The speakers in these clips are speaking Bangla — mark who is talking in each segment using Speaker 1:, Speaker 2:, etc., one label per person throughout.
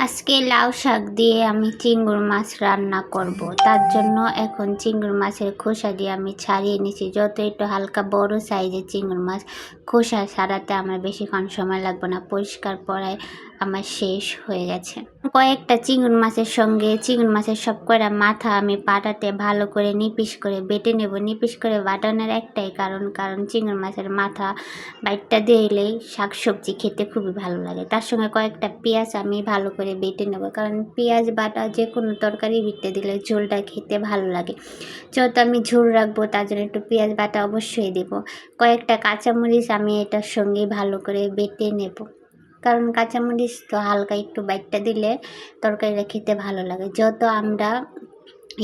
Speaker 1: আজকে লাউ শাক দিয়ে আমি চিংড়ি মাছ রান্না করব। তার জন্য এখন চিংড়ি মাছের খোসা দিয়ে আমি ছাড়িয়ে নিছি। যত একটু হালকা বড় সাইজের চিংড়ি মাছ, খোসা ছাড়াতে আমার বেশিক্ষণ সময় লাগবে না। পরিষ্কার করায় আমার শেষ হয়ে গেছে। কয়েকটা চিংড়ি মাছের সঙ্গে চিংড়ি মাছের সব কয়টা মাথা আমি পাটাতে ভালো করে নিপিস করে বেটে নেব। নিপিস করে বাটানোর একটাই কারণ চিংড়ি মাছের মাথা বাইটটা দিলেই শাক সবজি খেতে খুবই ভালো লাগে। তার সঙ্গে কয়েকটা পেঁয়াজ আমি ভালো করে বেটে নেব, কারণ পেঁয়াজ বাটা যে কোনো তরকারি বেটে দিলে ঝোলটা খেতে ভালো লাগে। যেহেতু আমি ঝোল রাখবো তার জন্য একটু পেঁয়াজ বাটা অবশ্যই দেব। কয়েকটা কাঁচামরিচ আমি এটার সঙ্গে ভালো করে বেটে নেব, কারণ কাঁচামরিচ তো হালকা একটু বাইটটা দিলে তরকারিটা খেতে ভালো লাগে। যত আমরা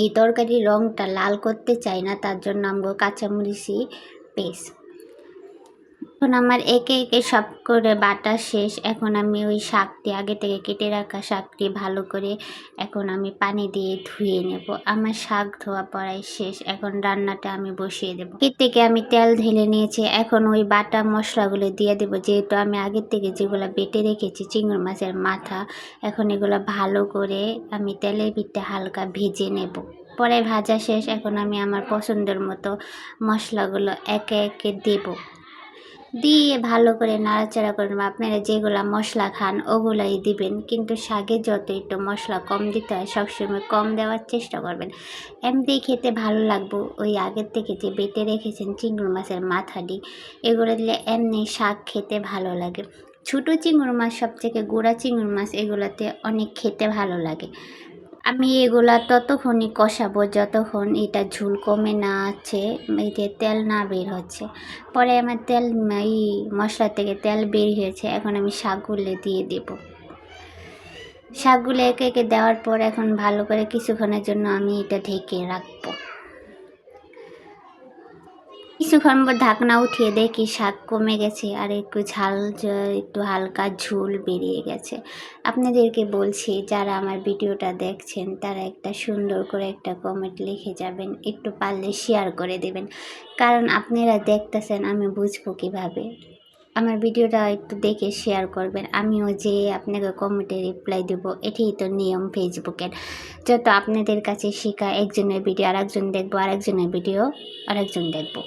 Speaker 1: এই তরকারির রঙটা লাল করতে চাই না, তার জন্য আমরা কাঁচামরিচই পেস্ট। এখন আমার একে একে সব করে বাটা শেষ। এখন আমি ওই শাকটি আগে থেকে কেটে রাখা শাকটি ভালো করে এখন আমি পানি দিয়ে ধুয়ে নেব। আমার শাক ধোয়া পড়াই শেষ। এখন রান্নাটা আমি বসিয়ে দেবো। এর থেকে আমি তেল ঢেলে নিয়েছি। এখন ওই বাটা মশলাগুলো দিয়ে দেবো, যেহেতু আমি আগের থেকে যেগুলো বেটে রেখেছি চিংড়ি মাছের মাথা, এখন এগুলো ভালো করে আমি তেলের ভিতরে হালকা ভেজে নেব। পরে ভাজা শেষ। এখন আমি আমার পছন্দের মতো মশলাগুলো একে একে দেবো, দিয়ে ভালো করে নাড়াচাড়া করে নেব। আপনারা যেগুলো মশলা খান ওগুলাই দিবেন, কিন্তু শাকে যত একটু মশলা কম দিতে হয় সবসময় কম দেওয়ার চেষ্টা করবেন। এমনিতেই খেতে ভালো লাগবে। ওই আগের থেকে যে বেটে রেখেছেন চিংড়ি মাছের মাথাটি, এগুলো দিলে এমনি শাক খেতে ভালো লাগে। ছোটো চিংড়ি মাছ সব থেকে গুঁড়া চিংড়ি মাছ এগুলোতে অনেক খেতে ভালো লাগে। আমি এগুলা ততক্ষণই কষাবো যতক্ষণ এটা ঝোল কমে না আছে, এতে তেল না বের হচ্ছে। পরে আমার তেল এই মশলা থেকে তেল বের হয়েছে। এখন আমি শাকগুলো দিয়ে দেব। শাকগুলো একে একে দেওয়ার পর এখন ভালো করে কিছুক্ষণের জন্য আমি এটা ঢেকে রাখবো। কিছুক্ষণ পর ঢাকনা উঠিয়ে দেখি শাক কমে গেছে আর একটু ঝাল একটু হালকা ঝোল বেরিয়ে গেছে। আপনাদেরকে বলছি, যারা আমার ভিডিওটা দেখছেন তারা একটা সুন্দর করে একটা কমেন্ট লিখে যাবেন, একটু পারলে শেয়ার করে দেবেন, কারণ আপনারা দেখতেছেন আমি বুঝবো কীভাবে। আমার ভিডিওটা একটু দেখে শেয়ার করবেন, আমিও যে আপনাকে কমেন্টে রিপ্লাই দেবো। এটাই তো নিয়ম ফেসবুকের। যত আপনাদের কাছে শেখা, একজনের ভিডিও আরেকজন দেখবো, আরেকজনের ভিডিও আরেকজন দেখবো।